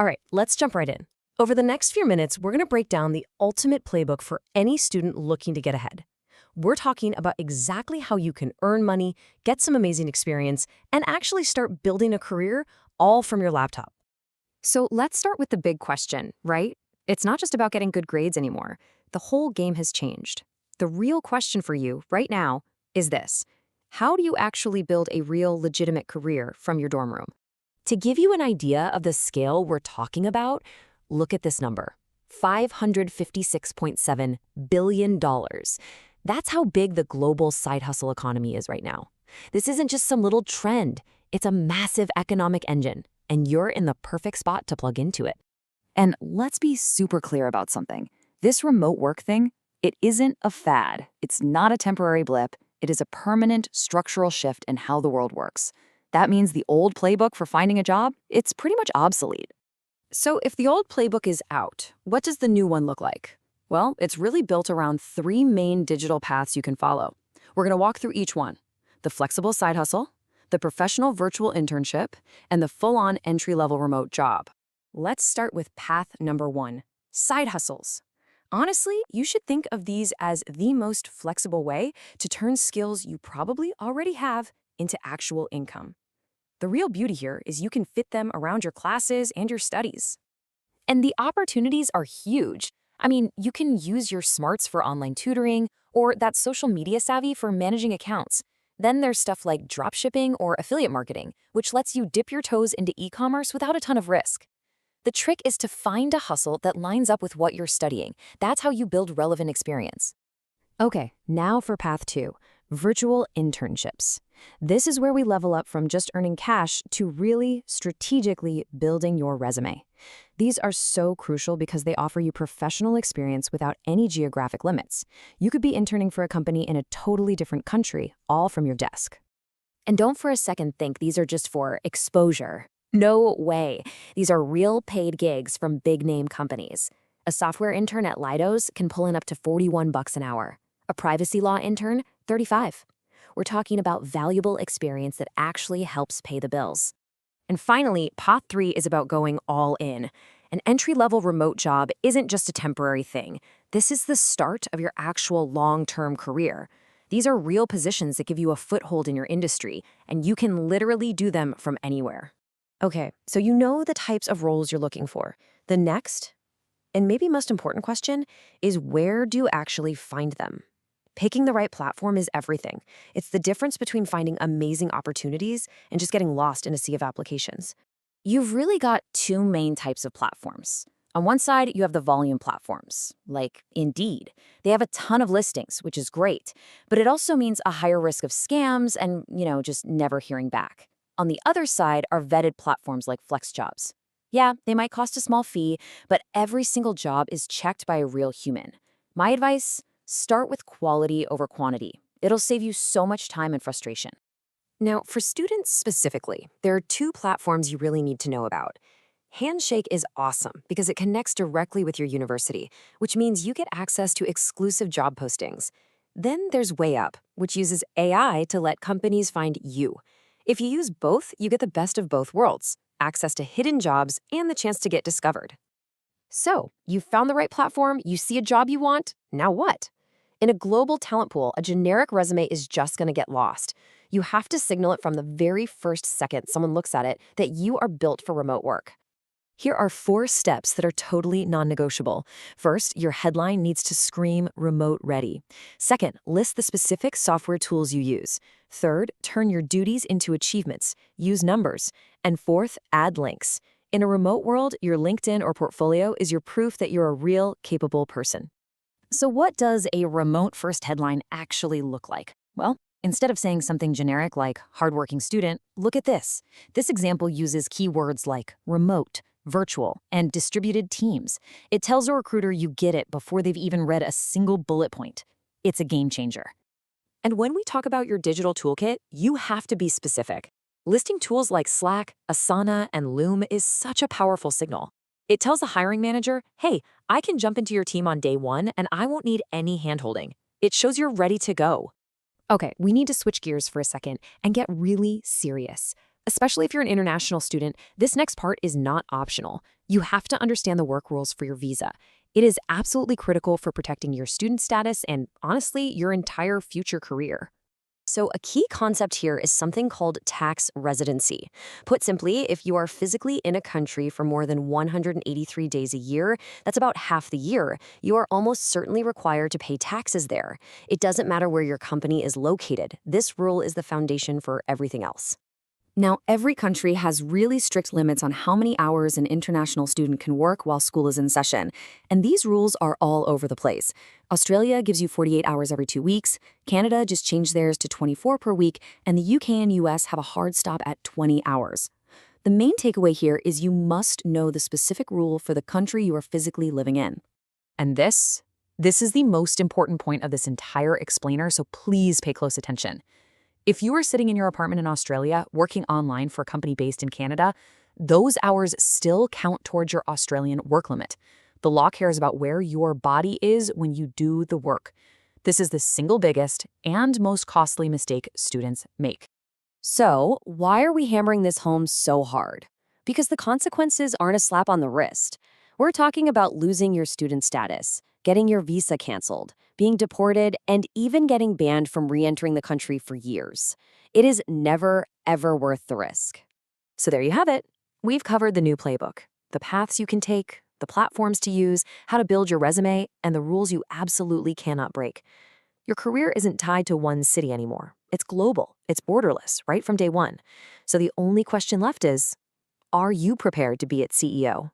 All right, let's jump right in. Over the next few minutes, we're going to break down the ultimate playbook for any student looking to get ahead. We're talking about exactly how you can earn money, get some amazing experience, and actually start building a career all from your laptop. So let's start with the big question, right? It's not just about getting good grades anymore. The whole game has changed. The real question for you right now is this: how do you actually build a real legitimate career from your dorm room? To give you an idea of the scale we're talking about, look at this number, $556.7 billion. That's how big the global side hustle economy is right now. This isn't just some little trend. It's a massive economic engine, and you're in the perfect spot to plug into it. And let's be super clear about something. This remote work thing, it isn't a fad. It's not a temporary blip. It is a permanent structural shift in how the world works. That means the old playbook for finding a job, it's pretty much obsolete. So if the old playbook is out, what does the new one look like? Well, it's really built around 3 main digital paths you can follow. We're going to walk through each one: the flexible side hustle, the professional virtual internship, and the full-on entry-level remote job. Let's start with path number 1, side hustles. Honestly, you should think of these as the most flexible way to turn skills you probably already have into actual income. The real beauty here is you can fit them around your classes and your studies. And the opportunities are huge. I mean, you can use your smarts for online tutoring or that social media savvy for managing accounts. Then there's stuff like dropshipping or affiliate marketing, which lets you dip your toes into e-commerce without a ton of risk. The trick is to find a hustle that lines up with what you're studying. That's how you build relevant experience. Okay, now for path 2, virtual internships. This is where we level up from just earning cash to really strategically building your resume. These are so crucial because they offer you professional experience without any geographic limits. You could be interning for a company in a totally different country, all from your desk. And don't for a second think these are just for exposure. No way. These are real paid gigs from big-name companies. A software intern at Leidos can pull in up to $41 an hour. A privacy law intern, $35. We're talking about valuable experience that actually helps pay the bills. And finally, path 3 is about going all in. An entry-level remote job isn't just a temporary thing. This is the start of your actual long-term career. These are real positions that give you a foothold in your industry, and you can literally do them from anywhere. Okay, so you know the types of roles you're looking for. The next, and maybe most important question, is where do you actually find them? Picking the right platform is everything. It's the difference between finding amazing opportunities and just getting lost in a sea of applications. You've really got 2 main types of platforms. On one side, you have the volume platforms, like Indeed. They have a ton of listings, which is great, but it also means a higher risk of scams and, just never hearing back. On the other side are vetted platforms like FlexJobs. Yeah, they might cost a small fee, but every single job is checked by a real human. My advice: start with quality over quantity. It'll save you so much time and frustration. Now, for students specifically, there are 2 platforms you really need to know about. Handshake is awesome because it connects directly with your university, which means you get access to exclusive job postings. Then there's WayUp, which uses AI to let companies find you. If you use both, you get the best of both worlds: access to hidden jobs and the chance to get discovered. So, you found the right platform, you see a job you want, now what? In a global talent pool, a generic resume is just going to get lost. You have to signal it from the very first second someone looks at it that you are built for remote work. Here are 4 steps that are totally non-negotiable. First, your headline needs to scream remote ready. Second, list the specific software tools you use. Third, turn your duties into achievements. Use numbers. And fourth, add links. In a remote world, your LinkedIn or portfolio is your proof that you're a real, capable person. So what does a remote-first headline actually look like? Well, instead of saying something generic like hardworking student, look at this. This example uses keywords like remote, virtual, and distributed teams. It tells a recruiter you get it before they've even read a single bullet point. It's a game changer. And when we talk about your digital toolkit, you have to be specific. Listing tools like Slack, Asana, and Loom is such a powerful signal. It tells the hiring manager, hey, I can jump into your team on day 1 and I won't need any handholding. It shows you're ready to go. Okay, we need to switch gears for a second and get really serious. Especially if you're an international student, this next part is not optional. You have to understand the work rules for your visa. It is absolutely critical for protecting your student status and, honestly, your entire future career. So, a key concept here is something called tax residency. Put simply, if you are physically in a country for more than 183 days a year, that's about half the year, you are almost certainly required to pay taxes there. It doesn't matter where your company is located. This rule is the foundation for everything else. Now, every country has really strict limits on how many hours an international student can work while school is in session, and these rules are all over the place. Australia gives you 48 hours every 2 weeks, Canada just changed theirs to 24 per week, and the UK and US have a hard stop at 20 hours. The main takeaway here is you must know the specific rule for the country you are physically living in. And this is the most important point of this entire explainer, so please pay close attention. If you are sitting in your apartment in Australia, working online for a company based in Canada, those hours still count towards your Australian work limit. The law cares about where your body is when you do the work. This is the single biggest and most costly mistake students make. So, why are we hammering this home so hard? Because the consequences aren't a slap on the wrist. We're talking about losing your student status, getting your visa canceled, being deported, and even getting banned from re-entering the country for years. It is never, ever worth the risk. So there you have it. We've covered the new playbook, the paths you can take, the platforms to use, how to build your resume, and the rules you absolutely cannot break. Your career isn't tied to one city anymore. It's global. It's borderless, right from day one. So the only question left is, are you prepared to be its CEO?